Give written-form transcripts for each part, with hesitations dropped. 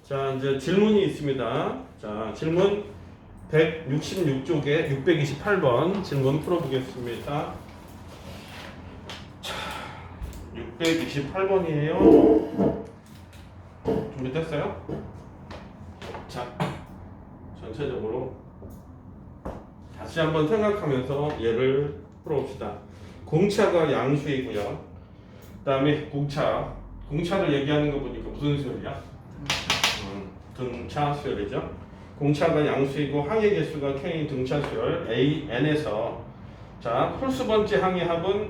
자, 이제 질문이 있습니다. 자, 질문 166쪽에 628번 질문 풀어보겠습니다. 자, 628번이에요. 준비됐어요? 자, 전체적으로 다시 한번 생각하면서 얘를 풀어봅시다. 공차가 양수이고요. 그 다음에 공차를 얘기하는 거 보니까 무슨 수열이야? 등차 수열이죠. 공차가 양수이고 항의 개수가 k인 등차 수열 a n에서 자 홀수 번째 항의 합은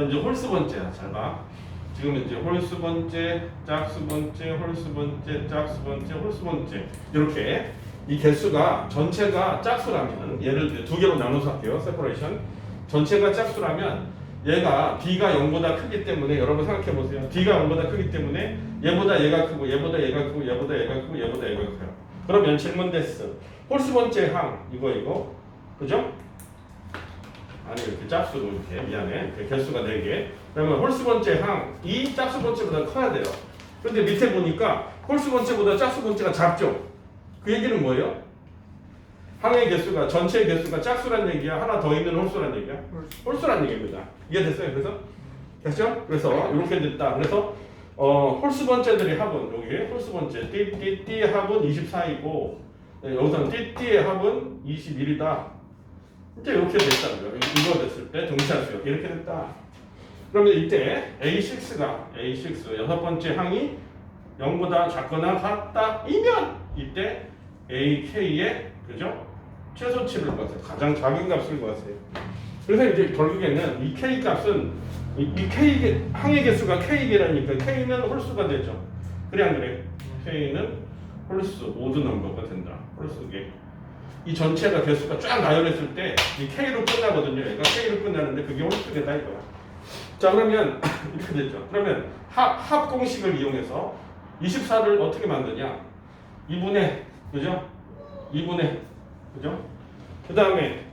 이제 홀수 번째야. 잘 봐. 지금 이제 홀수 번째, 짝수 번째, 홀수 번째, 짝수 번째, 홀수 번째 이렇게 이 개수가 전체가 짝수라면 얘를 두 개로 나눠서 할게요. 세퍼레이션. 전체가 짝수라면 얘가 b가 0보다 크기 때문에 여러분 생각해 보세요. b가 0보다 크기 때문에 얘보다 얘가 크고 얘보다 얘가 크고 얘보다 얘가 크고 얘보다 얘가 커요. 그러면 질문 데스 홀수 번째 항 이거 그죠? 아니 이렇게 짝수로 이렇게 미안해 개수가 4개 그러면 홀수 번째 항이 짝수 번째보다 커야 돼요. 그런데 밑에 보니까 홀수 번째보다 짝수 번째가 작죠? 그 얘기는 뭐예요? 항의 개수가 전체 개수가 짝수란 얘기야? 하나 더 있는 홀수란 얘기야? 홀수란 얘기입니다. 이해됐어요? 그래서? 됐죠? 그래서 이렇게 됐다. 그래서 홀수 번째들이 합은 여기 홀수 번째 띠 합은 24이고 여기서는 띠의 합은 21이다. 이제 이렇게 됐다는 거예요. 이거 됐을 때 등차수요. 이렇게 됐다. 그러면 이때 A6 여섯 번째 항이 0보다 작거나 같다이면 이때 AK의 그죠? 최소치를 구하세요. 가장 작은 값을 구하세요. 그래서 이제 결국에는 이 K 값은 이 K 항의 개수가 K개라니까 K는 홀수가 되죠. 그래 안 그래? K는 홀수 오드 넘버가 된다. 홀수개. 이 전체가 개수가 쫙 나열했을 때 이 K로 끝나거든요. 얘가 K로 끝나는데 그게 홀수개다 이거야. 자 그러면 이렇게 됐죠. 그러면 합 공식을 이용해서 24를 어떻게 만드냐? 2분의 그죠? 2분의 그죠? 그 다음에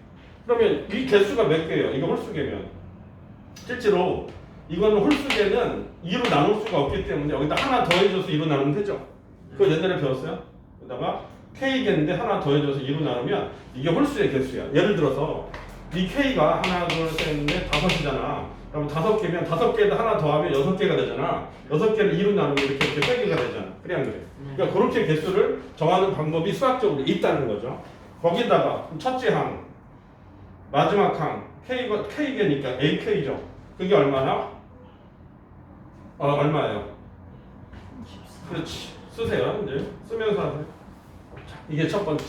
그러면 이 개수가 몇 개예요? 이거 홀수개면 실제로 이거는 홀수개는 2로 나눌 수가 없기 때문에 여기다 하나 더해줘서 2로 나누면 되죠? 그거 옛날에 배웠어요? 그러다가 K개인데 하나 더해줘서 2로 나누면 이게 홀수의 개수야. 예를 들어서 이 K가 하나 둘셋넷 다섯이잖아. 그럼 5개면 5개에다 하나 더하면 6개가 되잖아. 6개를 2로 나누면 이렇게 8개가 되잖아. 그래 안 그래? 그러니까 그렇게 개수를 정하는 방법이 수학적으로 있다는 거죠. 거기다가 첫째 항, 마지막 항, K개니까 AK죠. 그게 얼마나? 얼마예요? 그렇지. 쓰세요. 이제 쓰면서 하세요. 자, 이게 첫 번째.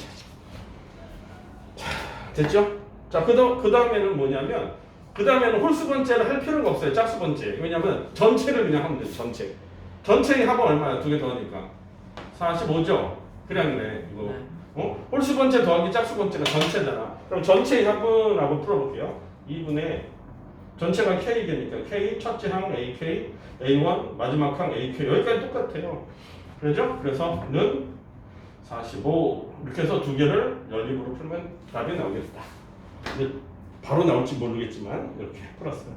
자, 됐죠? 자, 그 다음에는 뭐냐면 그 다음에는 홀수 번째를 할 필요가 없어요. 짝수 번째. 왜냐면 전체를 그냥 하면 돼요. 전체의 합은 얼마야? 2개 더하니까 45죠? 그래 안 그래? 이거 홀수 번째 더하기 짝수 번째가 전체잖아. 그럼 전체의 합은 라고 풀어볼게요. 2분의 전체가 K개니까 K 첫째 항 AK A1 마지막 항 AK 여기까지 똑같아요. 그렇죠? 그래서 는 45 이렇게 해서 두 개를 연립으로 풀면 답이 나오겠다. 이제 바로 나올지 모르겠지만 이렇게 풀었어요.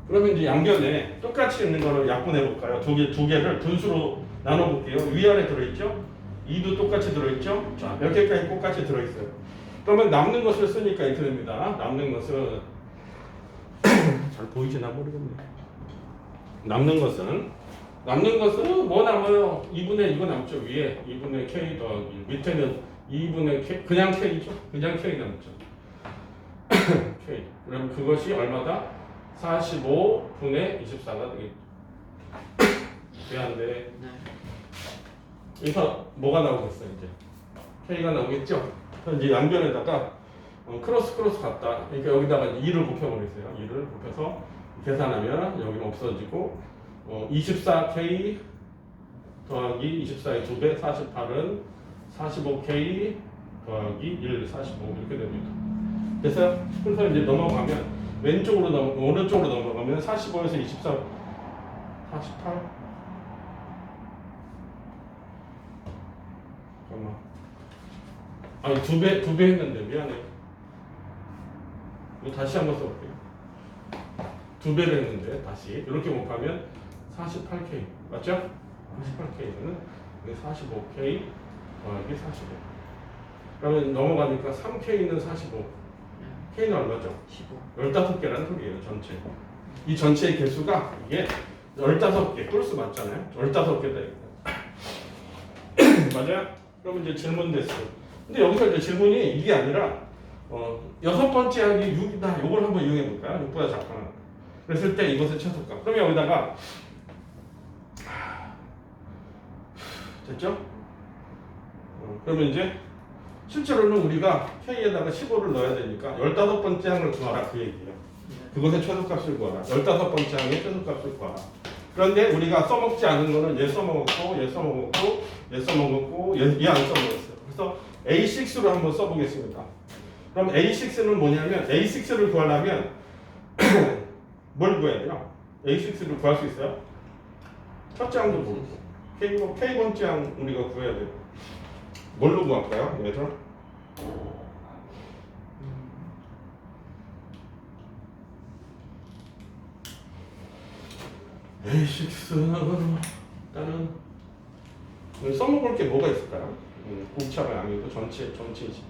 그러면 이제 양변에 똑같이 있는 거를 약분해 볼까요? 두 개를 분수로 나눠 볼게요. 위아래 들어있죠? 2도 똑같이 들어있죠? 자, 몇 개까지 똑같이 들어있어요. 그러면 남는 것을 쓰니까 이렇게 됩니다. 남는 것은 잘 보이시나 모르겠네. 남는 것은 뭐 남아요? 2분의 이거 남죠. 위에 2분의 K 더하기 밑에는 2분의 K 그냥 K죠. 그냥 K 남죠. K. 그럼 그것이 얼마다? 45분의 24가 되겠죠. 왜 안 돼? 여기서 뭐가 나오겠어요 이제? K가 나오겠죠? 그럼 이제 양변에다가 크로스 갔다. 그러니까 여기다가 2를 곱혀버리세요. 2를 곱해서 계산하면 여기는 없어지고 24K 더하기 24의 2배 48은 45K 더하기 1 45 이렇게 됩니다. 됐어요? 그래서 이제 넘어가면 오른쪽으로 넘어가면 45에서 24 48 잠깐만 아니 두 배 했는데 미안해. 이거 다시 한번 써볼게요. 2배를 했는데 다시 이렇게 곱하면 48K 맞죠? 48K는 이게 45K 더하기 45. 그러면 넘어가니까 3K는 45. K는 얼마죠? 15. 15개라는 소리예요, 전체. 이 전체의 개수가 이게 15개, 홀수 맞잖아요. 15개다. 맞아요? 그럼 이제 질문 됐어. 근데 여기서 이제 질문이 이게 아니라, 여섯 번째 하기 6이다. 이걸 한번 이용해 볼까요? 6보다 작거나. 그랬을 때 이것의 최소값. 그러면 여기다가, 됐죠? 그러면 이제, 실제로는 우리가 K에다가 15를 넣어야 되니까 15번째 항을 구하라 그 얘기예요. 그것의 최소값을 구하라. 15번째 항의 최소값을 구하라. 그런데 우리가 써먹지 않은 거는 얘 써먹었고 얘 써먹었고 얘 써먹었고 얘 안 써먹었어요. 그래서 A6로 한번 써보겠습니다. 그럼 A6는 뭐냐면 A6를 구하려면 뭘 구해야 돼요? A6를 구할 수 있어요? 첫째 항도 모르고 K번째 항 우리가 구해야 돼요. 뭘로 구할까요? 얘들? A6는 일단은 써먹을 게 뭐가 있을까요? 공차가 아니고 전체 20.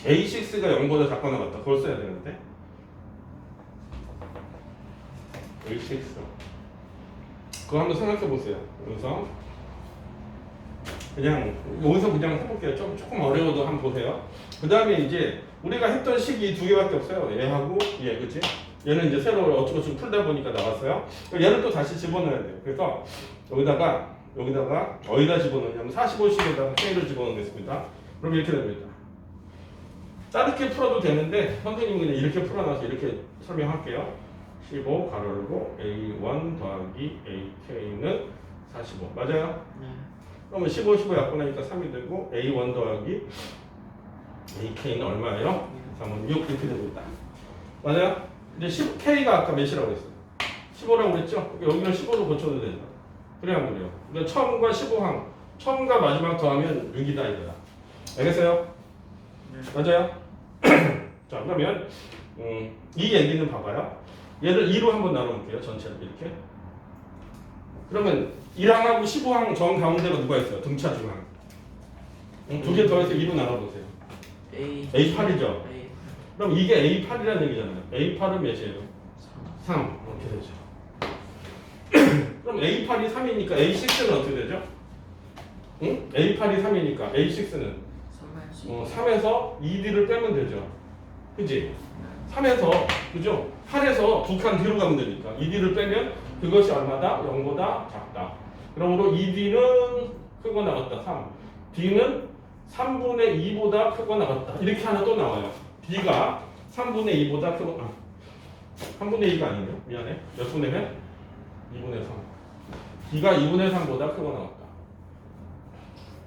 A6가 0보다 작거나 같다. 그걸 써야 되는데 A6 그거 한번 생각해 보세요. 그래서 그냥 여기서 그냥 해볼게요. 조금 어려워도 한번 보세요. 그 다음에 이제 우리가 했던 식이 두 개밖에 없어요. 얘하고 얘, 그치? 얘는 이제 새로 어쩌고저쩌고 풀다 보니까 나왔어요. 얘를 또 다시 집어넣어야 돼요. 그래서 여기다가 어디다 집어넣냐면 45식에다가 K를 집어넣겠습니다. 그럼 이렇게 됩니다. 짧게 풀어도 되는데 선생님이 그냥 이렇게 풀어놔서 이렇게 설명할게요. 15 가로 열고 A1 더하기 AK는 45 맞아요? 네. 그러면 15, 15 약분하니까 3이 되고 A1 더하기 AK는 얼마예요? 3은 6 이렇게 됩니다. 맞아요? 이제 K가 아까 몇이라고 했어요? 15라고 그랬죠? 여기는 15로 고쳐도 되죠. 그래야 안 그래요? 그러니까 처음과 15항 처음과 마지막 더하면 6이다 이거야. 알겠어요? 네. 맞아요? 자 그러면 이 얘기는 봐봐요. 얘를 2로 한번 나눠볼게요. 전체를 이렇게. 그러면 1항하고 15항 정 가운데가 누가 있어요? 등차 중항. 두 개 더해서 2로 나눠보세요. A8이죠? A. 그럼 이게 A8이라는 얘기잖아요. A8은 몇이에요? 3. 이렇게 되죠. 그럼 A8이 3이니까 A6는 어떻게 되죠? 응? A8이 3이니까 A6는 3에서 2D를 빼면 되죠. 그지? 3에서, 그죠? 8에서 두 칸 뒤로 가면 되니까 2D를 빼면 그것이 얼마다? 0보다 작다. 그러므로 2D는 크거나 같다. 3. D는 3분의 2보다 크거나 같다. 이렇게 하나 또 나와요. D가 3분의 2보다 크거나 3분의 2가 아니네요. 미안해. 몇 분의면? 2분의 3. D가 2분의 3보다 크거나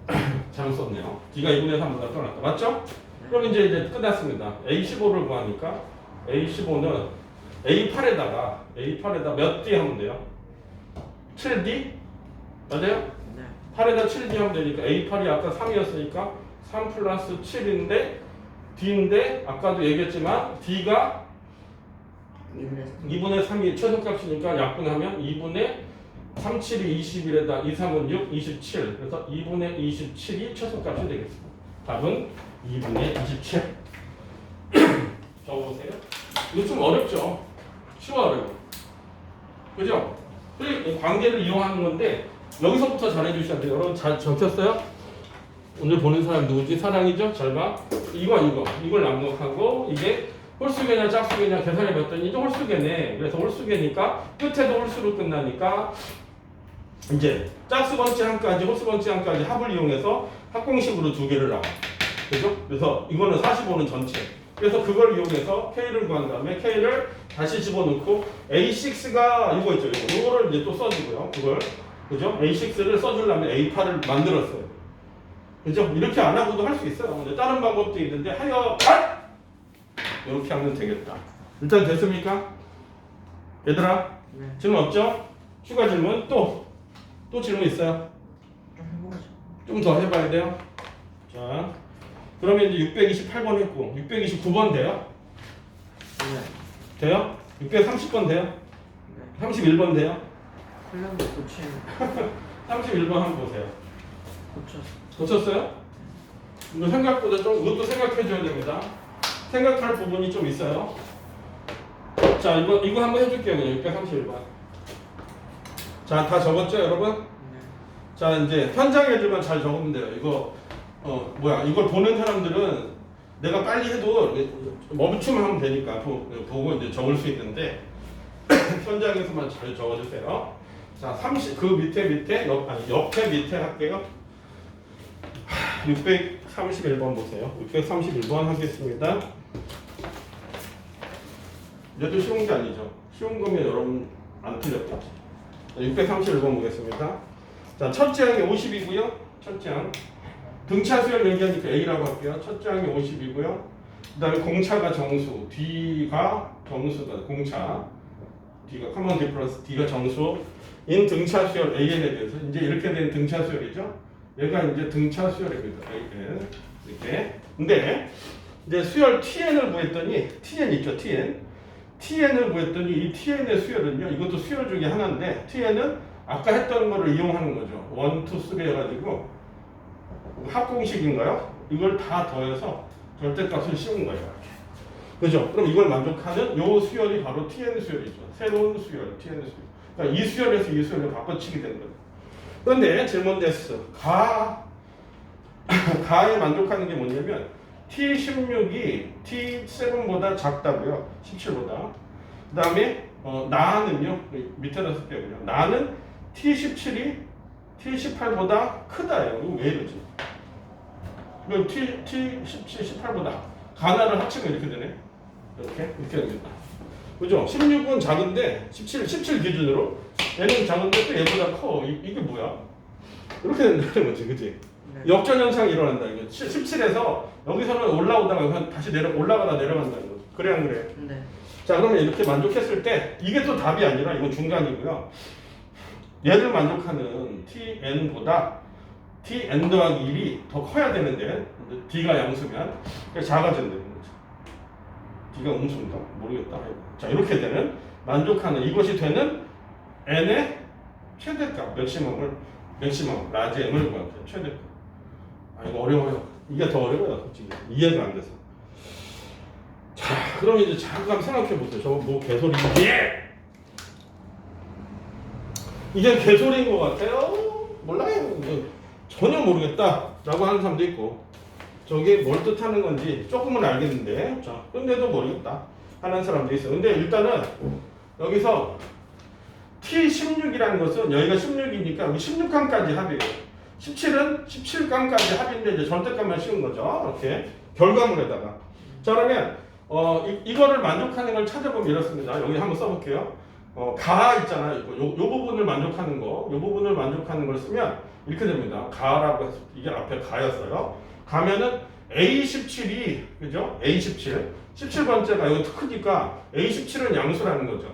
같다. 잘못 썼네요. D가 2분의 3보다 크거나 같다. 맞죠? 그럼 이제 끝났습니다. A15를 구하니까 A15는 A8에다가 몇 D 하면 돼요? 7D? 맞아요? 네. 8에다 7D 하면 되니까 A8이 아까 3이었으니까 3 플러스 7인데 D인데 아까도 얘기했지만 D가 2분의 3이 최소값이니까 약분하면 2분의 3, 7이 21에다 2, 3은 6, 27 그래서 2분의 27이 최소값이 되겠습니다. 답은 2분의 27 적어보세요. 이거 좀 어렵죠? 쉬워요. 그죠? 이 관계를 이용하는 건데 여기서부터 잘해주셔야 돼요. 여러분 잘 적혔어요? 오늘 보는 사람 누구지? 사랑이죠? 잘 봐. 이걸 낭독하고 이게 홀수계냐 짝수계냐 계산해봤더니 이제 홀수계네. 그래서 홀수계니까 끝에도 홀수로 끝나니까 이제 짝수 번째 항까지 홀수 번째 항까지 합을 이용해서 합공식으로 두 개를 나와. 그죠? 그래서 이거는 45는 전체. 그래서 그걸 이용해서 K를 구한 다음에 K를 다시 집어넣고 A6가 이거 있죠. 이거를 이제 또 써주고요. 그걸 그죠? A6를 써주려면 A8을 만들었어요. 그죠? 이렇게 안 하고도 할 수 있어요. 근데 다른 방법도 있는데 하여간 이렇게 하면 되겠다. 일단 됐습니까? 얘들아 네. 질문 없죠? 추가 질문 또 질문 있어요? 좀 해보죠. 좀 더 해봐야 돼요. 자, 그러면 이제 628번 했고 629번 돼요? 네. 돼요? 630번 돼요? 네. 31번 돼요? 틀렸는데 고치는 31번 한번 보세요. 고쳤어. 고쳤어요? 이거 생각보다 좀 이것도 생각해 줘야 됩니다. 생각할 부분이 좀 있어요. 자, 이거 한번 해줄게요. 그냥 631번. 자, 다 적었죠, 여러분? 네. 자, 이제 현장 애들만 잘 적으면 돼요. 이거 이걸 보는 사람들은 내가 빨리 해도 멈춤을 하면 되니까 보고 이제 적을 수 있는데 현장에서만 잘 적어주세요. 자, 30 그 밑에 옆에 밑에 할게요. 631번 보세요. 631번 하겠습니다. 얘도 쉬운 게 아니죠. 쉬운 거면 여러분 안 틀렸겠지. 631번 보겠습니다. 자, 첫째 항이 50이고요. 첫째 항. 등차 수열 얘기하니까 A라고 할게요. 첫째 항이 50이고요. 그 다음에 공차가 정수, D가 정수다. 공차. D가 커먼 디플러스 D가 정수인 등차 수열 AN에 대해서 이제 이렇게 된 등차 수열이죠. 얘가 이제 등차 수열입니다. AN. 이렇게. 근데 이제 수열 TN을 구했더니 TN 있죠, TN을 구했더니 이 TN의 수열은요, 이것도 수열 중에 하나인데 TN은 아까 했던 거를 이용하는 거죠. 1, 2, 3 해가지고 합공식인가요? 이걸 다 더해서 절대값을 씌운 거예요. 이렇게. 그죠? 그럼 이걸 만족하는 요 수열이 바로 TN 수열이죠. 새로운 수열, TN 수열. 그러니까 이 수열에서 이 수열을 바꿔치게 되는 거예요. 그런데 질문 됐어. 가에 만족하는 게 뭐냐면 T16이 T7보다 작다고요. 17보다. 그 다음에 나는요. 밑에다 쓸게요. 나는 T17이 T18보다 크다예요. 이거 왜 이러지? 이건 T17, 18보다 가나를 합치면 이렇게 되네. 이렇게 됩니다. 그죠? 16은 작은데 17 기준으로 얘는 작은데 또 얘보다 커. 이게 뭐야? 이렇게 된다는 거지, 그지? 네. 역전 현상이 일어난다. 이거 17에서 여기서는 올라오다가 다시 올라가다 내려간다는 거죠. 그래 안 그래? 네. 자, 그러면 이렇게 만족했을 때 이게 또 답이 아니라 이건 중간이고요. 얘를 만족하는 TN보다 TN 더하기 1이 더 커야 되는데 D가 양수면 작아진다는 거죠. D가 음수인가? 모르겠다. 자, 이렇게 되는 만족하는 이것이 되는 N의 최대값 맥시멈 라지 M을 구하세요. 최대값. 이거 어려워요. 이게 더 어려워요. 솔직히 이해가 안 돼서. 자, 그럼 이제 잠깐 생각해 보세요. 저거 뭐 개소리인지. 이게 개소리인 것 같아요? 몰라요. 전혀 모르겠다라고 하는 사람도 있고, 저게 뭘 뜻하는 건지 조금은 알겠는데, 자, 근데도 모르겠다 하는 사람도 있어요. 근데 일단은 여기서 T16이라는 것은 여기가 16이니까 여기 16강까지 합이에요. 17은 17강까지 합인데 이제 절대값만 씌운 거죠. 이렇게 결과물에다가. 자, 그러면 이거를 만족하는 걸 찾아보면 이렇습니다. 여기 한번 써볼게요. 가 있잖아요. 요 부분을 만족하는 거, 요 부분을 만족하는 걸 쓰면 이렇게 됩니다. 가라고 해서 이게 앞에 가였어요. 가면은 A17이 그죠? A17, 17번째가 이거 크니까 A17은 양수라는 거죠.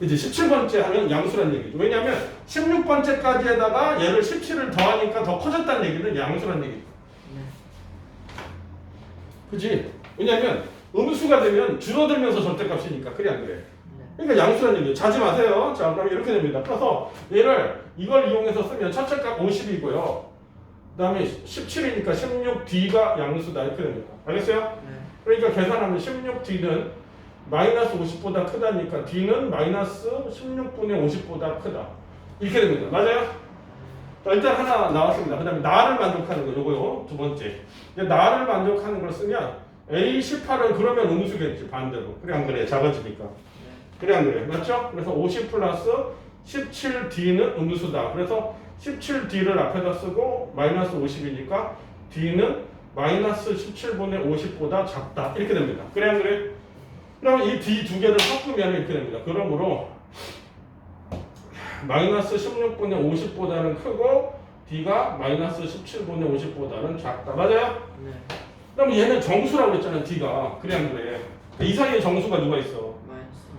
이제 17번째 하면 양수라는 얘기죠. 왜냐하면 16번째까지에다가 얘를 17을 더하니까 더 커졌다는 얘기는 양수라는 얘기죠. 네. 그지? 왜냐하면 음수가 되면 줄어들면서 절대값이니까. 그래 안 그래? 그러니까 양수라는 얘기예요. 자지 마세요. 자, 그럼 이렇게 됩니다. 그래서 이걸 이용해서 쓰면 첫째 값 50이고요. 그 다음에 17이니까 16D가 양수다. 이렇게 됩니다. 알겠어요? 네. 그러니까 계산하면 16D는 마이너스 50보다 크다니까 D는 마이너스 16분의 50보다 크다. 이렇게 됩니다. 맞아요? 자, 일단 하나 나왔습니다. 그 다음에 나를 만족하는 거, 요거요. 두 번째. 나를 만족하는 걸 쓰면 A18은 그러면 음수겠지. 반대로. 그래 안 그래? 작아지니까. 그래 안 그래? 맞죠? 그래서 50 플러스 17D는 음수다. 그래서 17D를 앞에다 쓰고 마이너스 50이니까 D는 마이너스 17분의 50보다 작다. 이렇게 됩니다. 그래 안 그래? 그러면 이 D 두 개를 섞으면 이렇게 됩니다. 그러므로 마이너스 16분의 50보다는 크고 D가 마이너스 17분의 50보다는 작다. 맞아요? 네. 그럼 얘는 정수라고 그랬잖아요. D가. 그래 안 그래? 이 사이에 정수가 누가 있어?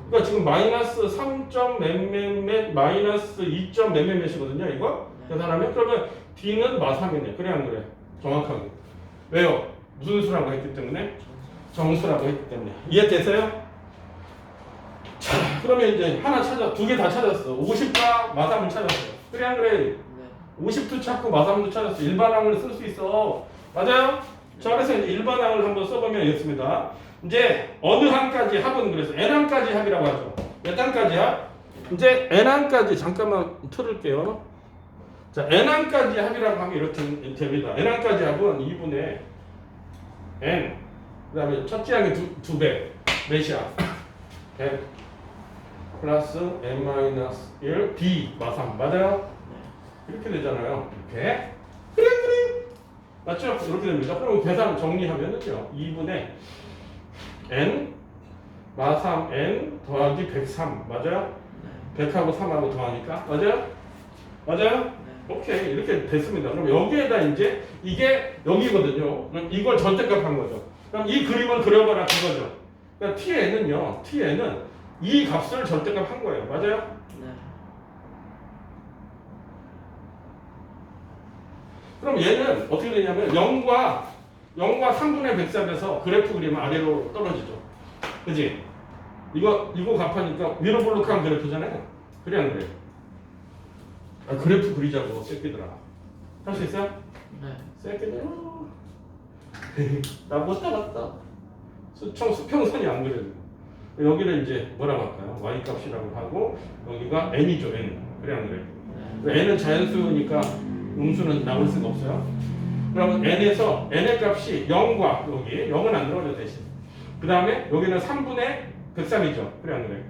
그러니까 지금 마이너스 3. 몇몇몇 마이너스 2. 몇몇몇이거든요. 이거 계산하면 그러면 D는 마3이네. 그래 안 그래? 정확하게. 왜요? 무슨 수라고 했기 때문에? 정수라고 했기 때문에. 이해되세요? 자. 그러면 이제 하나 찾아, 두 개 다 찾았어. 50과 마삼을 찾았어. 그래 안 그래? 네. 50도 찾고 마삼도 찾았어. 일반항을 쓸 수 있어. 맞아요? 자, 그래서 이제 일반항을 한번 써보면 이렇습니다. 이제 어느 항까지 합은 그래서 n항까지 합이라고 하죠. 몇 항까지 합? 이제 n항까지 잠깐만 틀을게요. 자, n항까지 합이라고 하면 이렇게 됩니다. n항까지 합은 2분의 n 그 다음에 첫째 항이 두 배. 몇이야? 100 플러스 n 마이너스 1 d 마삼 맞아요? 이렇게 되잖아요. 이렇게. 그래. 맞죠? 이렇게 됩니다. 그럼 계산 정리하면은요. 2분의 n 마삼 n 더하기 103 맞아요? 100하고 3하고 더하니까 맞아요? 맞아요? 오케이 이렇게 됐습니다. 그럼 여기에다 이제 이게 여기거든요. 그럼 이걸 절대값 한 거죠. 그럼 이 그림을 그려봐라 그거죠. 그러니까 tn은요. tn은 이 값을 절대값 한 거예요. 맞아요? 네. 그럼 얘는 어떻게 되냐면 0과 3분의 103에서 그래프 그리면 아래로 떨어지죠. 그지? 이거 값하니까 위로 볼록한 그래프잖아요. 그래 안 그래? 아, 그래프 그리자고 새끼들아. 할 수 있어요? 네. 새끼들. 나 못 따랐다. 수평선이 안 그래도. 여기를 이제 뭐라고 할까요? y 값이라고 하고 여기가 n이죠 n. 그래 안 그래? n은 자연수니까 음수는 나올 수가 없어요. 그러면 n에서 n의 값이 0과 여기 0은 안 들어가죠 대신. 그 다음에 여기는 3분의 103이죠. 그래 안 그래?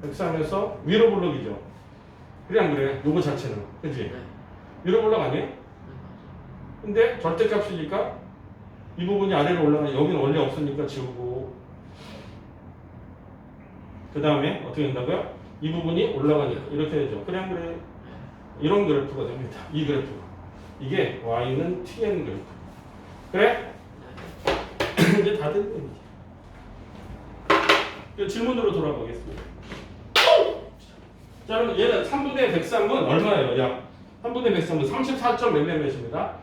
103에서 위로 블록이죠. 그래 안 그래? 요거 자체는 그치? 네. 위로 블록 아니에요? 근데 절대값이니까 이 부분이 아래로 올라가. 여기는 원래 없으니까 지우고. 그 다음에 어떻게 된다고요? 이 부분이 올라가니까 이렇게 되죠. 그래 안 그래? 이런 그래프가 됩니다. 이 그래프가. 이게 y는 tn 그래프. 그래? 이제 다 됐네. 이제 질문으로 돌아가겠습니다. 자, 그럼 얘는 3분의 103은 얼마예요? 약 3분의 103은 34점 몇 몇입니다.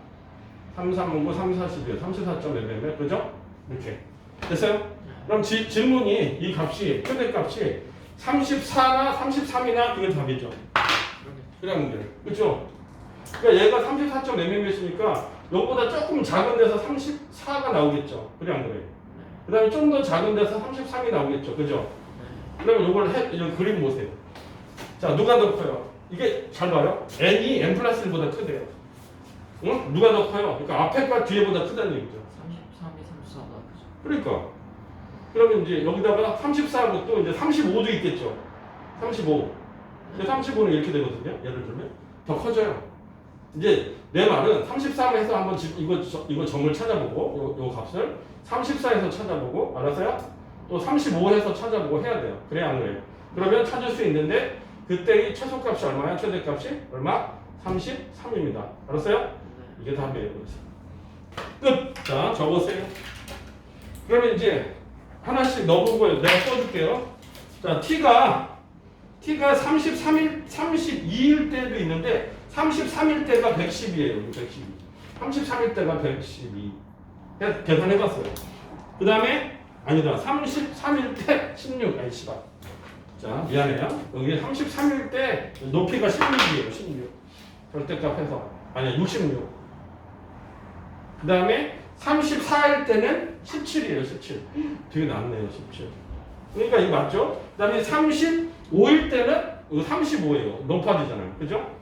3, 3, 5, 3, 42, 34점 몇 몇, 그죠? 이렇게. 됐어요? 그럼 질문이 이 값이, 최대 값이 34나 33이나 그게 답이죠. 그냥 문제. 그죠? 그러니까 얘가 34점 몇 몇이니까 요거보다 조금 작은 데서 34가 나오겠죠. 그래 안 그래? 그 다음에 좀 더 작은 데서 33이 나오겠죠. 그죠? 그러면 요걸 이런 그림 보세요. 자, 누가 더 커요? 이게 잘 봐요. n이 n 플러스 1보다 크대요. 응? 누가 더 커요? 그러니까 앞에과 뒤에보다 크다는 얘기죠. 33이 34가 그죠? 그러니까. 그러면 이제 여기다가 34하고 또 이제 35도 있겠죠. 35. 근데 35는 이렇게 되거든요. 예를 들면. 더 커져요. 이제 내 말은 33에서 한번 이거 점을 찾아보고 요 값을 34에서 찾아보고 알았어요? 또 35에서 찾아보고 해야 돼요. 그래야 안 그래요. 그러면 찾을 수 있는데 그때 이 최소값이 얼마야? 최대값이 얼마? 33입니다. 알았어요? 이게 답이에요. 끝! 자, 적으세요. 그러면 이제 하나씩 넣어보고요. 내가 써줄게요. 자, t가 32일 때도 있는데 33일 때가 110이에요. 112. 33일 때가 112. 계산해봤어요. 그 다음에 아니다. 33일 때 16. 아니 씨발. 자, 미안해요. 여기 33일 때 높이가 16이에요. 16. 절대값 해서 아니야 66. 그 다음에 34일 때는 17이에요. 17. 되게 낮네요. 17. 그러니까 이거 맞죠? 그 다음에 35일 때는 이거 35예요. 높아지잖아요. 그죠?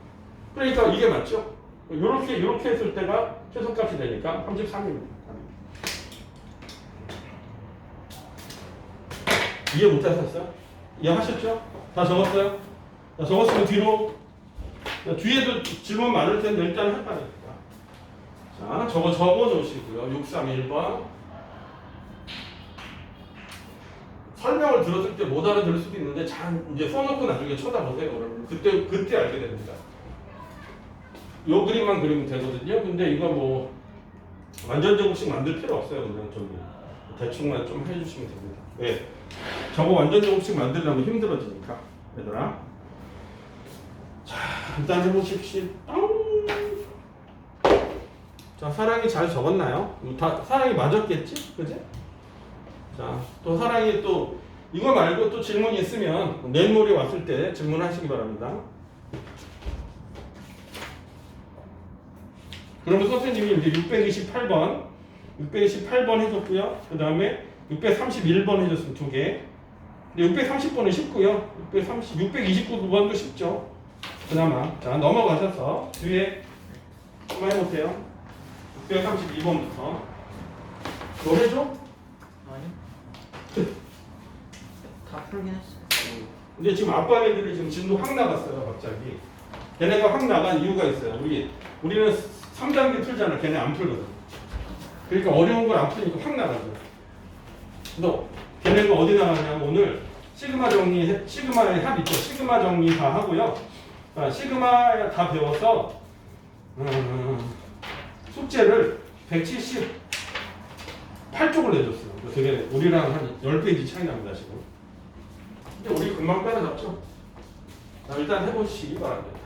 그러니까 이게 맞죠? 이렇게 했을 때가 최소값이 되니까 33입니다. 이해 못하셨어요? 이해하셨죠? 다 적었어요? 자, 적었으면 뒤로. 자, 뒤에도 질문 많을 텐데 일단 해봐야겠다. 자, 저거 적어놓으시고요. 631번. 설명을 들었을 때 못 알아들을 수도 있는데 잘 이제 써놓고 나중에 쳐다보세요. 여러분. 그때 알게 됩니다. 요 그림만 그리면 되거든요. 근데 이거 뭐 완전 제곱식 만들 필요 없어요. 그냥 저기 대충만 좀 해주시면 됩니다. 네. 저거 완전 제곱식 만들려면 힘들어지니까 얘들아. 자, 일단 해보십시오. 자, 사랑이 잘 적었나요? 다 사랑이 맞았겠지? 그지? 자, 또 사랑이 또 이거 말고 또 질문이 있으면 내일 모레 왔을 때 질문하시기 바랍니다. 그러면 선생님이 이제 628번 해줬고요. 그 다음에 631번 해줬으면 2개. 근데 630번은 쉽고요. 629번도 쉽죠. 그나마. 자, 넘어가셔서 뒤에 한번 해보세요. 632번부터. 너 해줘? 아니? 다 풀긴 했어. 근데 지금 아빠 애들이 지금 진도 확 나갔어요, 갑자기. 걔네가 확 나간 이유가 있어요. 우리는 3단계 풀잖아. 걔네 안 풀거든. 그러니까 어려운 걸 안 풀니까 확 나가죠. 그래서 걔네가 어디 나가냐면 오늘 시그마의 합 있죠. 시그마 정리 다 하고요. 시그마 다 배워서 숙제를 178쪽을 내줬어요. 되게 우리랑 한 10페이지 차이 납니다, 지금. 근데 우리 금방 따라잡죠. 자, 일단 해보시기 바랍니다.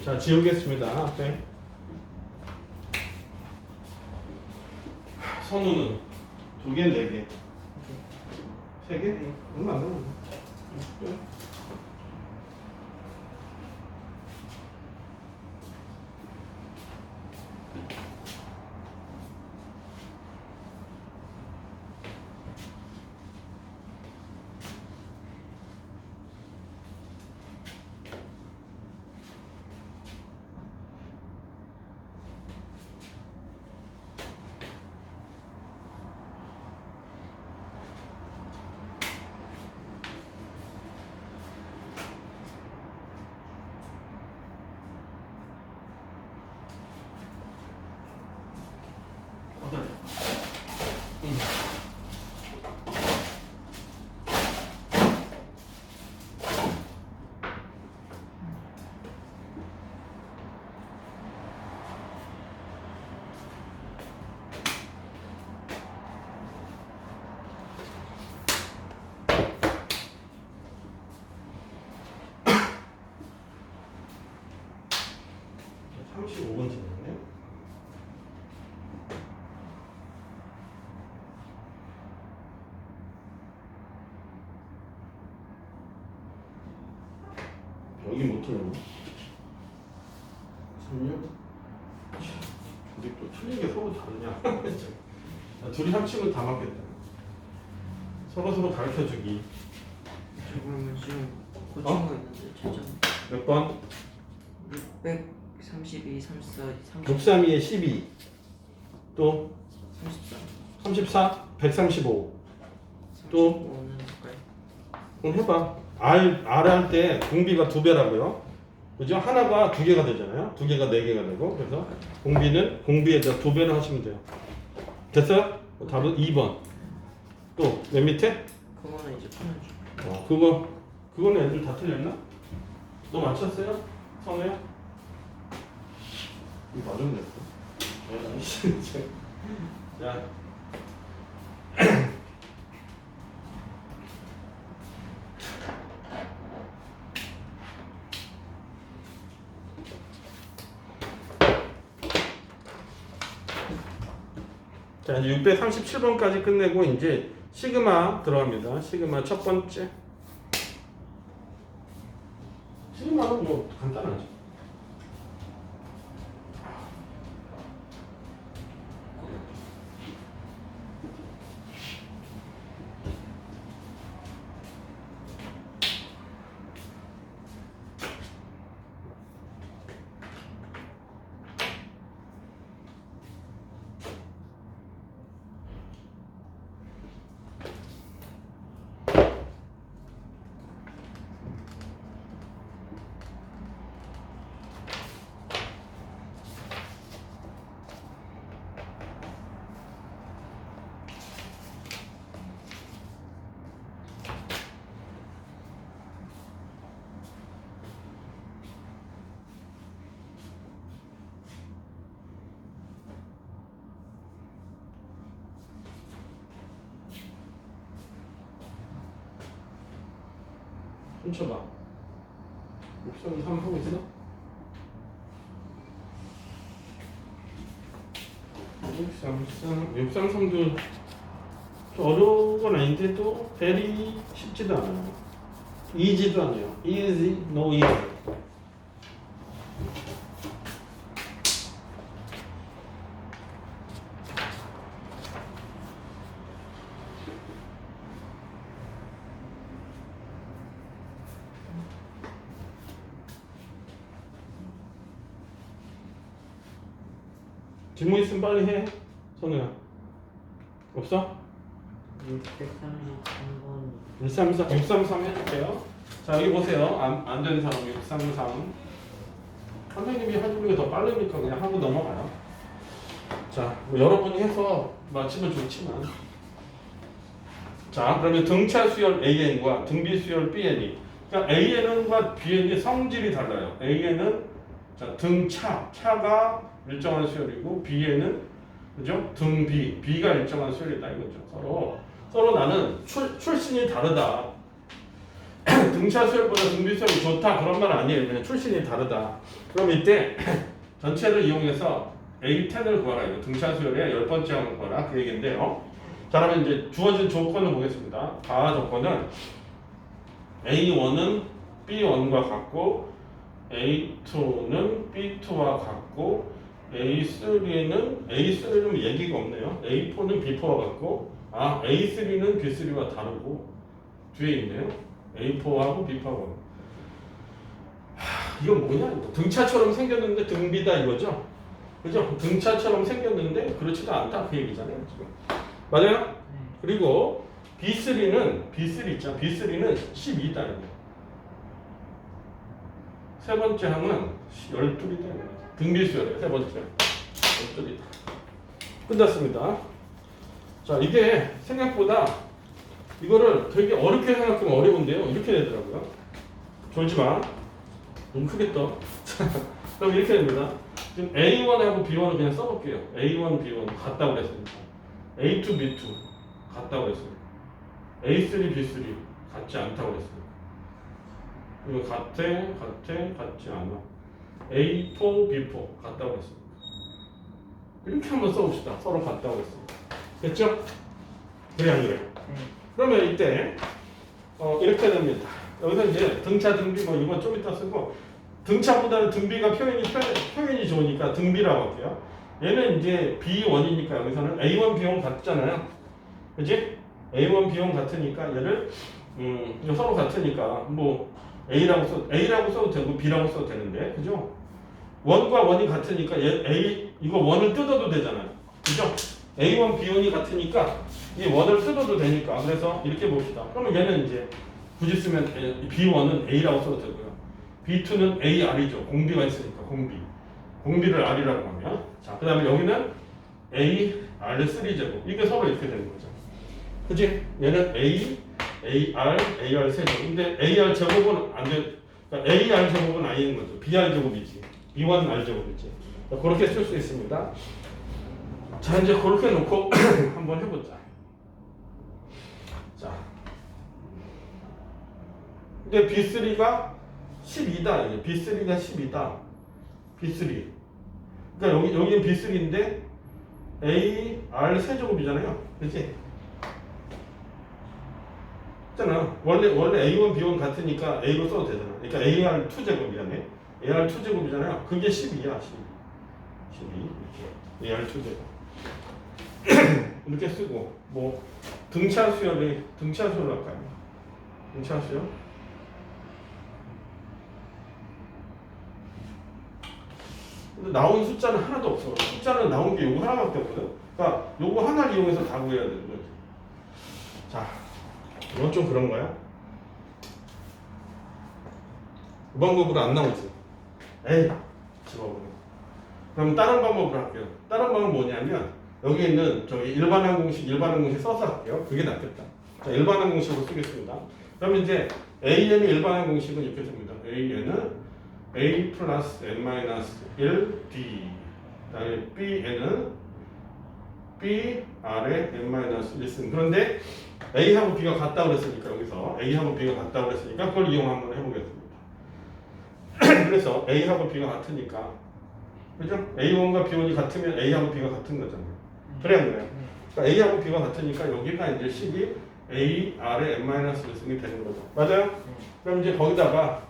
자, 지우겠습니다. 앞에. 선우는 2개, 4개. 3개? 얼마 안 되나? 자, 35분 지났네. 여기 못 틀렸나? 36? 우리 또 틀린 게 서로 다르냐? 자, 둘이 합치면 다 맞겠다. 서로 가르쳐주기. 그러면 지금 고친 거 있는데 최전 몇 번? 632, 34, 632에 12. 또 34, 34, 135. 또? 35는 할까요? 그럼 해봐. R 할 때 공비가 2배라고요. 그죠? 하나가 2개가 되잖아요. 2개가 4개가 되고. 그래서 공비에다 2배를 하시면 돼요. 됐어요? 답은 2번. 또 맨 밑에? 그거는 이제 푸는 중. 그거는 애들 다 틀렸나? 너 맞췄어요? 선우야? 이거 맞았네. 자. 자, 이제 637번까지 끝내고 이제 시그마 들어갑니다. 시그마 첫 번째. 시그마는 뭐 간단하죠. 훔쳐봐. 633 하고 있어? 633도 어려운 건 아닌데 또 very 쉽지도 않아요. easy도 아니에요. easy, no easy. 질문 있으면 빨리 해. 선우야. 없어? 633번 633 해줄게요. 자, 여기 보세요. 안 된 사람 633. 선생님이 해주는 게 더 빠르니까 그냥 하고 넘어가요. 자, 뭐 여러분이 해서 맞히면 좋지만. 자, 그러면 등차 수열 AN과 등비 수열 BN이. 그러니까 AN과 BN이 성질이 달라요. AN은 자, 차가 일정한 수열이고 B에는 그죠? 등비, B가 일정한 수열이다 이거죠. 서로 나는 출신이 다르다. 등차 수열보다 등비 수열이 좋다 그런 말 아니에요. 그냥 출신이 다르다. 그럼 이때 전체를 이용해서 A10을 구하라. 이거 등차 수열의 10번째 항을 구하라 그 얘기인데요. 자, 그러면 이제 주어진 조건을 보겠습니다. 가하 조건은 A1은 B1과 같고 A2는 B2와 같고 A3는 얘기가 없네요. A4는 B4와 같고 A3는 B3와 다르고 뒤에 있네요. A4하고 B4하고 이건 뭐냐? 등차처럼 생겼는데 등비다 이거죠? 그죠? 등차처럼 생겼는데 그렇지도 않다 그 얘기잖아요. 지금 맞아요? 그리고 B3 있죠? B3는 12다 이거. 세 번째 항은 12이다. 등비수열이에요. 세 번째 12이다. 끝났습니다. 자, 이게 생각보다 이거를 되게 어렵게 생각하면 어려운데요. 이렇게 되더라고요. 졸지마. 너무 크게 떠. 그럼 이렇게 됩니다. 지금 A1하고 B1을 그냥 써볼게요. A1, B1 같다고 그랬으니까. A2, B2 같다고 그랬어요. A3, B3 같지 않다고 그랬어요. 이거 같지 않아. A4, B4 같다고 했습니다. 이렇게 한번 써봅시다. 서로 같다고 했습니다. 됐죠? 그래 안 그래? 그러면 이때 이렇게 됩니다. 여기서 이제 등차, 등비 뭐 이건 좀 이따 쓰고 등차보다는 등비가 표현이 좋으니까 등비라고 할게요. 얘는 이제 B1이니까 여기서는 A1, B1 같잖아요. 그치? A1, B1 같으니까 얘를 서로 같으니까 뭐 A라고 써도 되고 B라고 써도 되는데 그죠? 원과 원이 같으니까 이거 원을 뜯어도 되잖아요. 그죠? A1, B1이 같으니까 이 원을 뜯어도 되니까 그래서 이렇게 봅시다. 그러면 얘는 이제 굳이 쓰면 B1은 A라고 써도 되고요. B2는 AR이죠. 공비가 있으니까 공비를 R이라고 하면 자, 그 다음에 여기는 AR3제곱 이게 서로 이렇게 되는 거죠. 그치? 얘는 AR 세제곱. 근데 AR 제곱은 안 돼. 그러니까 AR 제곱은 아닌 거죠. BR 제곱이지. B1 R 제곱이지. 그렇게 쓸 수 있습니다. 자, 이제 그렇게 놓고 한번 해보자. 자, 근데 B3가 12다. 이게 B3가 12다. B3. 그러니까 여기는 B3인데 AR 세제곱이잖아요. 그렇지? 있잖아. 원래 A1, B1 같으니까 A로 써도 되잖아. 그러니까 AR2 제곱이라네. AR2 제곱이잖아요. 그게 12야, 12. 이렇게. AR2 제곱. 이렇게 쓰고 뭐 등차 수열을 할까요? 등차 수열? 근데 나온 숫자는 하나도 없어. 숫자는 나온 게 요거 하나밖에 없거든. 그러니까 요거 하나를 이용해서 다 구해야 되는 거지. 자, 이건 좀 그런가요? 이 방법으로 안 나오지. 에이, 집어버려. 그럼 다른 방법으로 할게요. 다른 방법은 뭐냐면 여기 있는 저기 일반항 공식 써서 할게요. 그게 낫겠다. 자, 일반항 공식으로 쓰겠습니다. 그럼 이제 AN의 일반항 공식은 이렇게 씁니다. AN은 A 플러스 n-1 D. 그다음에 Bn은 B R에 n-1 쓴. 그런데 A하고 B가 같다 그랬으니까 여기서 A하고 B가 같다 그랬으니까 그걸 이용 한번 해보겠습니다. 그래서 A하고 B가 같으니까 그죠? A1과 B1이 같으면 A하고 B가 같은 거잖아요. 그래 안 그래요? 그러니까 A하고 B가 같으니까 여기가 이제 식이 A R에 n-1이 되는 거죠. 맞아요? 그럼 이제 거기다가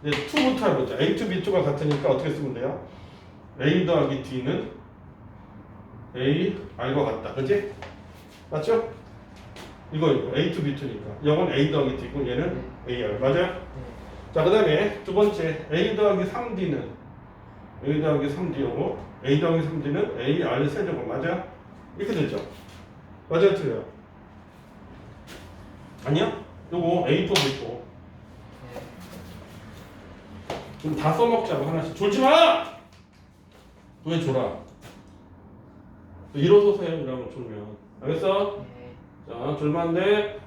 이제 2부터 해보자. A to B2가 같으니까 어떻게 쓰면 돼요? A 더하기 D는 A R과 같다. 그치? 맞죠? 이거 A to B2니까 이건 A 더하기 D고 얘는 A R. 맞아요? 자, 그 다음에 두 번째 A 더하기 3D는 A 더하기 3D고 A 더하기 3D는 A R 세제곱. 맞아요? 이렇게 되죠? 맞아요? 틀려요? 아니야? 요거 A 또 있고 좀 다 써먹자고 하나씩. 졸지 마! 왜 졸아? 일어서서 해, 이러면 졸면. 알겠어? 자, 졸면 안 돼.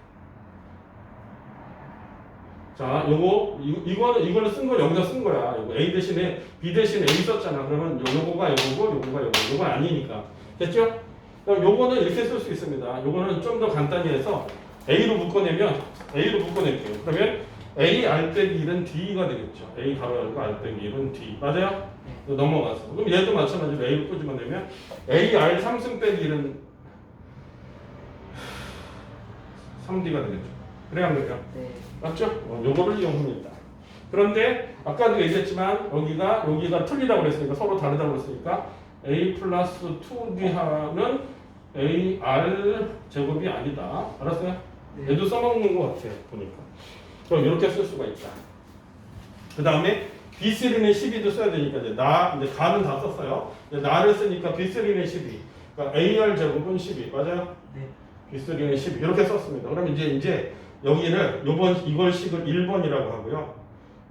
자, 이거를 쓴 거 여기다 쓴 거야. 요거 A 대신에 B 대신에 A 썼잖아. 그러면 요거가 요거가 아니니까. 됐죠? 그럼 요거는 이렇게 쓸 수 있습니다. 요거는 좀 더 간단히 해서 A로 묶어낼게요. 그러면 A R 빼기 1은 D가 되겠죠. A 가로 열고 R 빼기 1은 D. 맞아요? 넘어가서. 그럼 얘도 마찬가지로 A로 끄집어내면 A R 3승 빼기 1은 3D가 되겠죠. 그래 안 그래요? 네. 맞죠? 요거를 이용합니다. 그런데 아까도 얘기했지만 여기가 틀리다고 그랬으니까 서로 다르다고 그랬으니까 A 플러스 2D는 AR 제곱이 아니다. 알았어요? 네. 얘도 써먹는 것 같아요. 보니까. 그럼 이렇게 쓸 수가 있다. 그 다음에 B3는 12도 써야 되니까 이제 가는 다 썼어요. 이제 나를 쓰니까 B3는 12. 그러니까 AR 제곱은 12. 맞아요? 네. B3는 12. 이렇게 썼습니다. 그럼 이제 여기를 이걸 식을 1번이라고 하고요.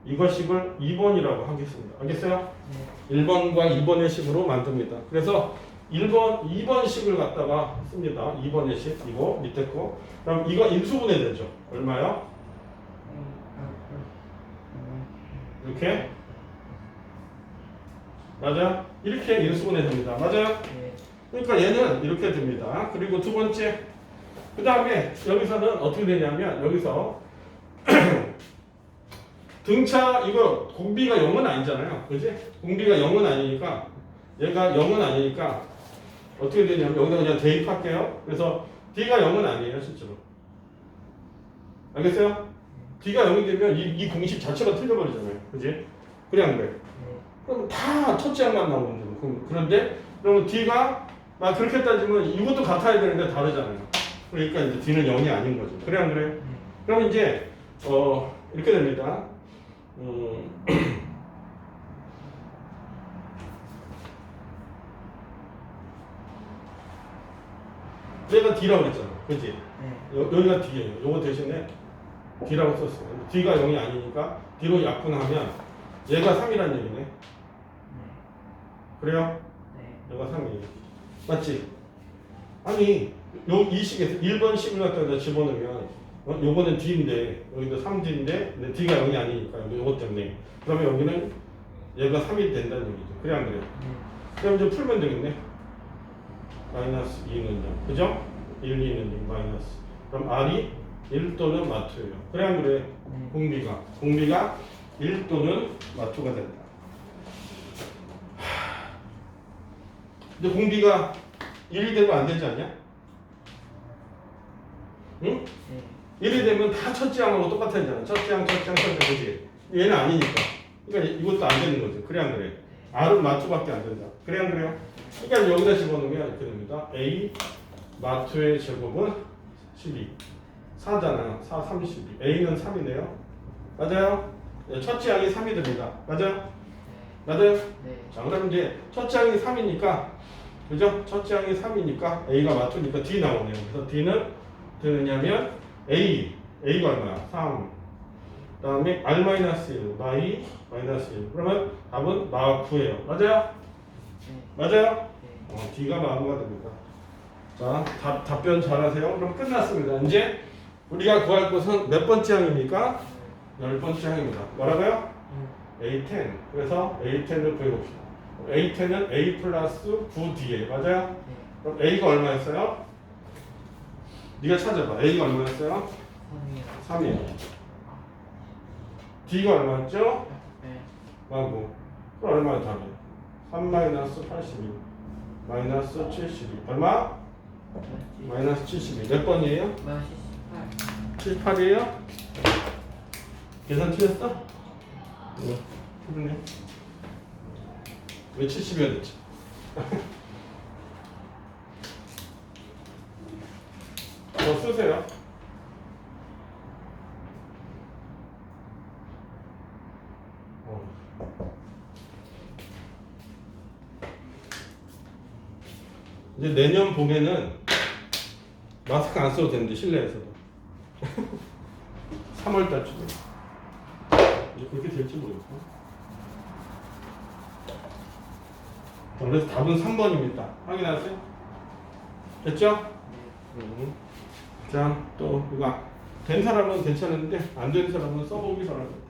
이걸 식을 2번이라고 하겠습니다. 알겠어요? 네. 1번과 2번의 식으로 만듭니다. 그래서 2번 식을 갖다가 씁니다. 2번의 식, 이거 밑에 거. 그럼 이거 인수분해 되죠. 얼마요? 이렇게. 맞아? 이렇게 인수분해 됩니다. 맞아요? 네. 그러니까 얘는 이렇게 됩니다. 그리고 두 번째. 그 다음에 여기서는 어떻게 되냐면 여기서 등차 이거 공비가 0은 아니잖아요. 그지? 공비가 0은 아니니까 얘가 0은 아니니까 어떻게 되냐면 여기다 그냥 대입할게요. 그래서 D가 0은 아니에요. 실제로. 알겠어요? D가 0이 되면 이 공식 자체가 틀려버리잖아요. 그지? 그래 안 그래? 네. 그럼 다 첫째 항만 나오는 거예요. 그런데 그러면 D가 그렇게 따지면 이것도 같아야 되는데 다르잖아요. 그러니까 이제 D는 0이 아닌 거죠. 그래 안 그래? 그럼 이제 이렇게 됩니다. 얘가 D라고 그랬잖아. 그치? 네. 여기가 D예요. 요거 대신에 D라고 썼어요. D가 0이 아니니까 D로 약분하면 얘가 3이란 얘기네. 그래요? 네. 얘가 3이에요. 맞지? 아니 이 식에서 1번 식을 갖다가 집어넣으면 요거는 D인데 여기도 3D인데 근데 D가 0이 아니니까 요거 때문에 그러면 여기는 얘가 3이 된다는 얘기죠. 그래 안 그래요? 그럼 이제 풀면 되겠네. 마이너스 2는 0. 그죠? 1, 2는 0 마이너스. 그럼 R이 1 또는 마투예요. 그래 안 그래? 공비가 1 또는 마투가 된다. 근데 공비가 1이 되면 안 되지 않냐? 응? 네. 이래 되면 다 첫째 항하고 똑같아지잖아. 첫째 항, 그지? 얘는 아니니까. 그러니까 이것도 안 되는 거죠. 그래 안 그래? R은 마투밖에 안 된다. 그래 안 그래요? 그러니까 여기다 집어넣으면 이렇게 됩니다. A 마투의 제곱은 12. 4잖아요. 4, 32. A는 3이네요. 맞아요? 첫째 항이 3이 됩니다. 맞아요? 맞아요? 네. 자, 그럼 이제 첫째 항이 3이니까, 그죠? 첫째 항이 3이니까 A가 맞추니까 D 나오네요. 그래서 D는 되느냐면 A가 얼마야? 3. 그 다음에 R-1, 마이 마이너스 1. 그러면 답은 마9예요. 맞아요? 네. 맞아요? 네. D가 마9가 됩니다. 자, 답변 잘하세요. 그럼 끝났습니다. 이제 우리가 구할 것은 몇 번째 항입니까? 10번째 항입니다. 뭐라고요? A10. 그래서 A10을 구해봅시다. A10은 A 플러스 9D에 맞아요? 네. 그럼 A가 얼마였어요? 네가 찾아봐. A가 얼마였어요? 3이요. 3이에요. D가 얼마였죠? 네. 마구. 그럼 얼마야 답이? 3 마이너스 82 마이너스 72 얼마? 마이너스 72 몇 번이에요? 마이너스 18. 78이에요? 계산 틀렸어? 네. 틀렸네. 왜 70이야 됐지? 쓰세요. 이제 내년 봄에는 마스크 안 써도 되는데 실내에서도 3월 달쯤에 이제 그렇게 될지 모르겠고. 그래서 답은 3번입니다. 확인하세요. 됐죠? 자, 또 이거 된 사람은 괜찮은데 안 된 사람은 써보기 바랍니다.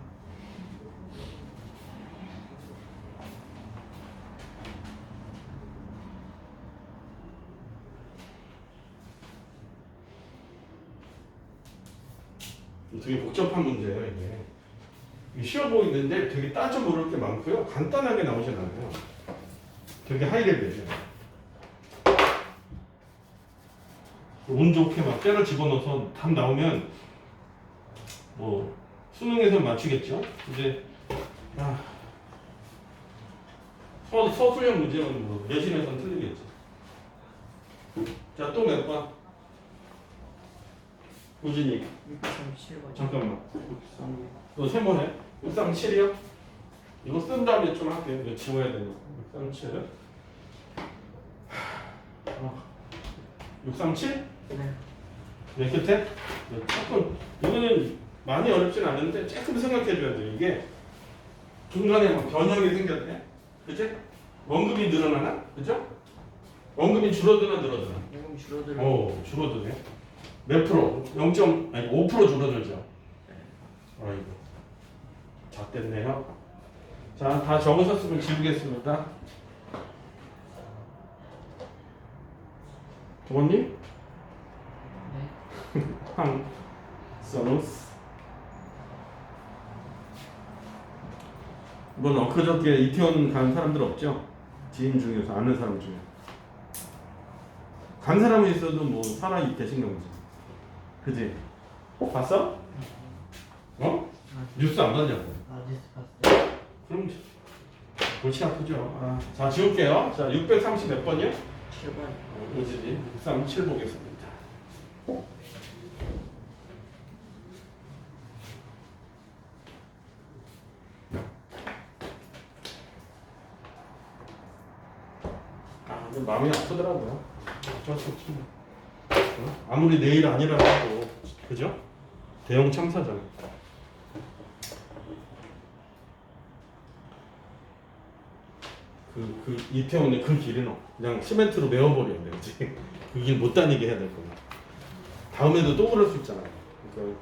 되게 복잡한 문제예요, 이게. 쉬워 보이는데 되게 따져 모를 게 많고요. 간단하게 나오진 않아요. 되게 하이레벨이에요. 운 좋게 막 때를 집어넣어서 답 나오면 뭐 수능에서 맞추겠죠. 이제 서술형 문제는 뭐 내신에서는 틀리겠지. 자, 또 몇 번? 우진이 637번. 잠깐만. 너 세모네? 637이요? 이거 쓴 다음에 좀 할게요. 이거 지워야 되니까. 637. 637? 네. 네, 끝에? 네, 조금, 이거는 많이 어렵진 않은데 조금 생각해줘야 돼요. 이게 중간에 막 변형이 생겼네. 그치? 원금이 늘어나나? 그죠? 원금이 줄어드나 늘어드나? 요금 줄어들어. 오, 줄어드네. 몇 프로? 5% 줄어들죠. 아이고. 잣됐네요. 자, 다 적으셨으면 지우겠습니다. 부모님? 네. 황, 써놓스. 이번 엊그저께 이태원 간 사람들 없죠? 지인 중에서 아는 사람 중에. 간 사람이 있어도 뭐 살아 계신 건지. 그지? 봤어? 어? 뉴스 안 봤냐고. 뉴스 봤어요. 그럼 골치 아프죠. 자, 지울게요. 자, 630 몇 번이요? 7번. 뭐지? 637 보겠습니다. 근데 마음이 아프더라고요. 어쩔 수 없지. 아무리 내일 아니라고 해도, 그죠? 대형 참사잖아. 이태원의 그 길은 그냥 시멘트로 메워버려야 돼. 그 길 못 다니게 해야 될 거야. 다음에도 또 그럴 수 있잖아요. 그러니까,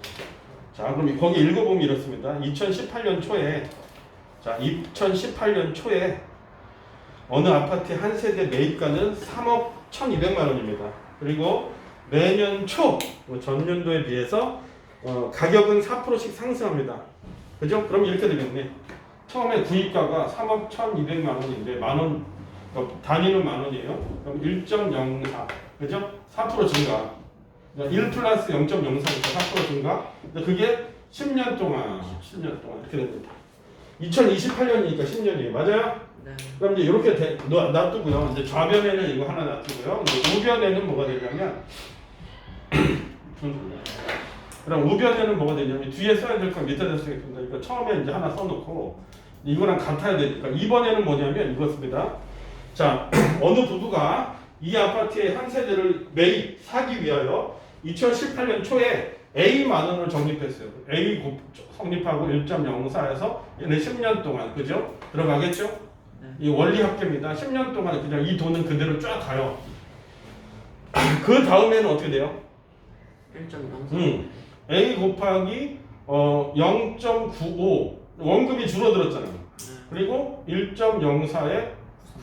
자, 그럼 거기 읽어보면 이렇습니다. 2018년 초에, 자, 2018년 초에 어느 아파트 한 세대 매입가는 3억 1,200만 원입니다. 그리고 매년 초, 전년도에 비해서 가격은 4%씩 상승합니다. 그죠? 그럼 이렇게 되겠네. 처음에 구입가가 3억 1,200만 원인데 만원, 단위는 만 원이에요. 그럼 1.04, 그죠? 4% 증가. 1 플러스 0.04니까 4% 증가. 근데 그게 10년 동안 이렇게 됩니다. 2028년이니까 10년이에요. 맞아요? 네. 그럼 이제 이렇게 놔두고요. 이제 좌변에는 이거 하나 놔두고요. 이제 우변에는 뭐가 되냐면 그럼 우변에는 뭐가 되냐면 뒤에 써야 될 건 밑에다 쓰겠습니다. 이거 처음에 이제 하나 써놓고 이거랑 같아야 되니까 이번에는 뭐냐면 이것입니다. 자, 어느 부부가 이 아파트의 한 세대를 사기 위하여 2018년 초에 A 만 원을 적립했어요. A 성립하고 1.04에서 얘는 10년 동안 그죠? 들어가겠죠? 네. 이 원리 합계입니다. 10년 동안 그냥 이 돈은 그대로 쫙 가요. 그 다음에는 어떻게 돼요? 1.04. A 곱하기 0.95 원금이 줄어들었잖아요. 네. 그리고 1.04의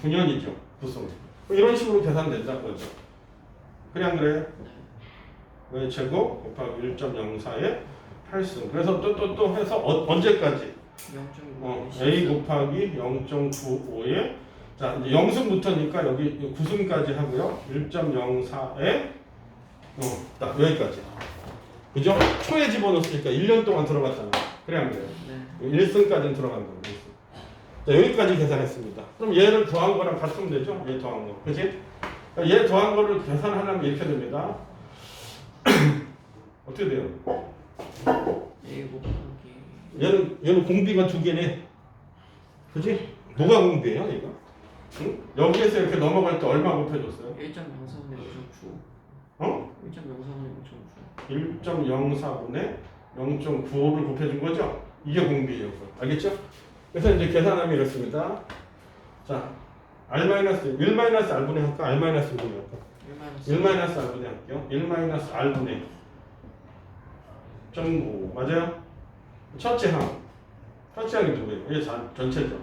9년이죠. 구성. 이런 식으로 계산된다는 거죠. 그래 안 그래요? 왜 제곱 곱하기 1.04의 8승. 그래서 또 해서 언제까지? 0.95. A 곱하기 0.95에 자 이제 0승부터니까 여기 9승까지 하고요. 1.04에 딱 여기까지. 그죠? 초에 집어넣었으니까 1년 동안 들어갔잖아. 그래 안 그래요? 네. 1승까지는 들어간 거예요. 1승. 자 여기까지 계산했습니다. 그럼 얘를 더한 거랑 같으면 되죠? 얘 더한 거. 그치? 그러니까 얘 더한 거를 계산하려면 이렇게 됩니다. 어떻게 돼요? A 곱하기 얘는 공비가 두 개네. 그치? 뭐가 공비예요, 얘가? 응? 여기에서 이렇게 넘어갈 때 얼마 곱해줬어요? 1.04분의 0.9. 어? 1.04분의 0.9. 1.04분의 0.95를 곱해준 거죠? 이게 공비예요. 그거. 알겠죠? 그래서 이제 계산하면 이렇습니다. 자, R-1-R분의 할까? R-1분의 할까? 1-R분의 할게요. 1-R분의 0.5 맞아요? 첫째 항이 누구예요? 이게 전체죠.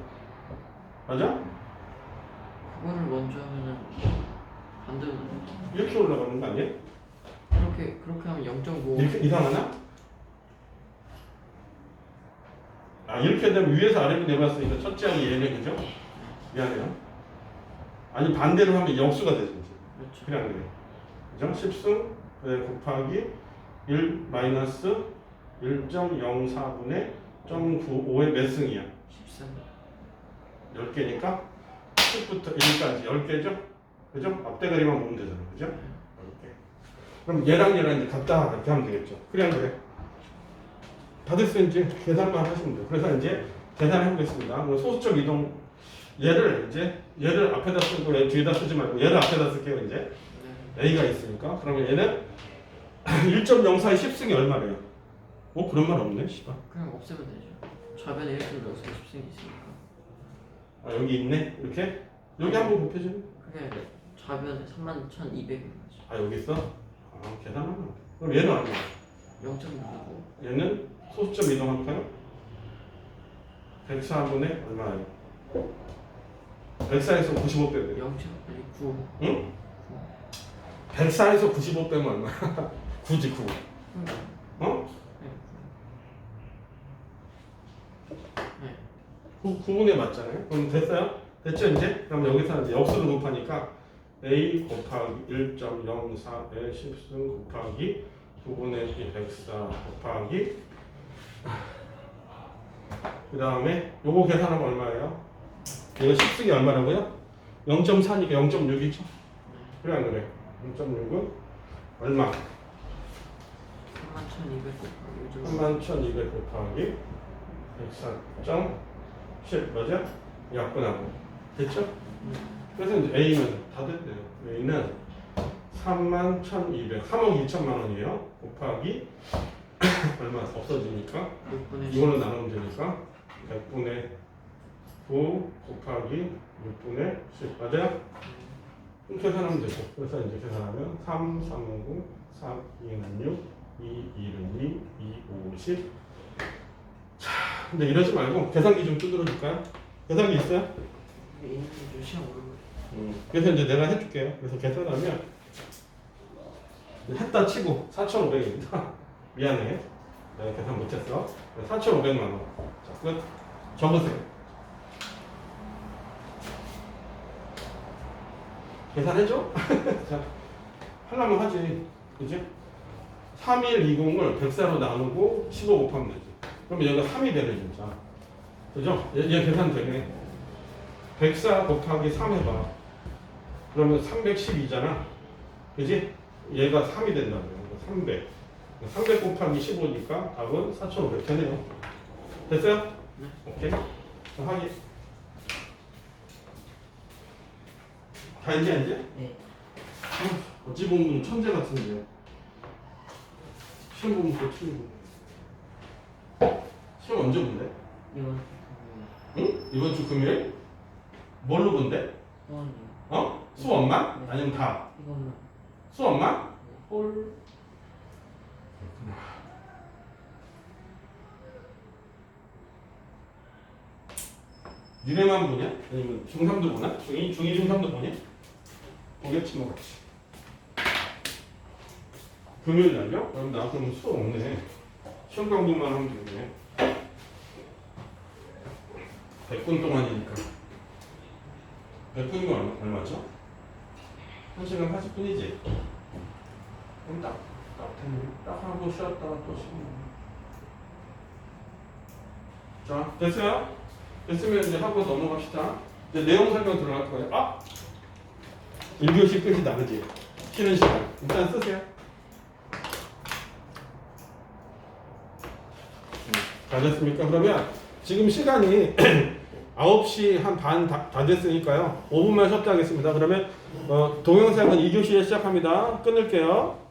맞아? 그거를 먼저 하면은 반대로 이렇게 올라가는 거 아니에요? 그렇게 하면 0.5. 이렇게 이상하나? 이렇게 되면 위에서 아래로 내봤으니까 첫째 항이 얘네 그죠? 미안해요. 아니 반대로 하면 역수가 되죠. 그렇죠. 그냥 그래요. 그죠? 10승 곱하기 1 마이너스 1.04분의 0.95의 몇 승이야? 13. 10개니까 10부터 1까지 10개죠? 그죠? 앞대가리만 보면 되잖아. 그죠? 10개. 그럼 얘랑 이제 갖다 이렇게 하면 되겠죠. 그냥 그래. 다 됐어요. 이제 계산만 하시면 돼요. 그래서 이제 계산해 보겠습니다. 소수점 이동 얘를 앞에다 쓰고 얘 뒤에다 쓰지 말고 얘를 앞에다 쓸게요. 이제 네. A가 있으니까 그러면 얘는 1.04의 10승이 얼마래요? 그런 말 없네. 씨발. 그냥 없애면 되죠. 좌변에 1.04 10승이 있으니까. 여기 있네. 이렇게 여기 한번 곱해줘. 그게 좌변에 31,200인 거죠. 여기 있어? 계산하면 안 돼. 그럼 얘는 아니야. 0.6이고 얘는 소수점 이동할까요? 104분의 얼마예요? 104에서 95 빼면 0.9. 응? 104에서 95 빼면 얼마야? 9지 9. 어? 네. 9분에 맞잖아요. 그럼 됐어요? 됐죠 이제? 그럼 여기서 이제 역수를 곱하니까 A 곱하기 1.04의 10승 곱하기 9분의 104 곱하기 그 다음에 요거 계산하면 얼마예요? 이거 10승이 얼마라고요? 0.4니까 0.6이죠? 그래 안 그래? 0.6은 얼마? 31,200 곱하기 31,200 곱하기 104.7 맞아? 약분하고 됐죠? 그래서 이제 A는 다 됐대요. A는 31,200 3억 2천만 원이에요. 곱하기 얼마 없어지니까 6분의 이걸로 나누면 되니까 100분의 9 곱하기 6분의 10 맞아요? 그럼 계산하면 되죠. 그래서 이제 계산하면 3, 3, 9, 3, 2는 6, 2, 1은 2, 2, 5, 10 자, 근데 이러지 말고 계산기 좀 두드려 줄까요? 계산기 있어요? 이게 있는 좀 시험 오르고. 그래서 이제 내가 해줄게요. 그래서 계산하면 했다 치고 4,500입니다. 미안해. 내가 계산 못했어. 4,500만 원. 자, 끝. 적으세요. 계산해줘? 자, 하려면 하지. 그지? 3120을 104로 나누고 15 곱하면 되지. 그러면 여기가 3이 되네 진짜. 그죠? 얘 계산 되네. 104 곱하기 3 해봐. 그러면 312잖아. 그지? 얘가 3이 된다고요. 300. 300 곱하기 15니까 답은 4500 되네요. 됐어요? 네. 오케이. 자, 확인. 다 했냐 이제? 네. 어찌 보면 천재 같은데. 시험 보면 또 틀리고. 시험 언제 본대? 이번 응? 이번 주 금요일? 뭘로 본대? 이번이요. 어? 수업만? 네. 아니면 다? 이것만. 수업만? 홀. 니네만 보냐? 아니면 중3도 보나? 중2, 중3도 보냐? 보겠지 뭐. 금요일 날요? 그럼 나 그럼 수업 없네. 시험 강도만 하면 되겠네. 100분 동안이니까. 100분이면 얼마죠? 1시간 40분이지? 그럼 딱 하고 쉬었다가 또 쉬고. 자, 됐어요? 됐으면 이제 하고 넘어갑시다. 이제 내용 설명 들어갈 거예요. 아! 1교시 끝이다, 그지? 쉬는 시간. 일단 쓰세요. 다 됐습니까? 그러면 지금 시간이 9시 한 반 다 됐으니까요. 5분만 쉬었다 하겠습니다. 그러면 동영상은 2교시에 시작합니다. 끊을게요.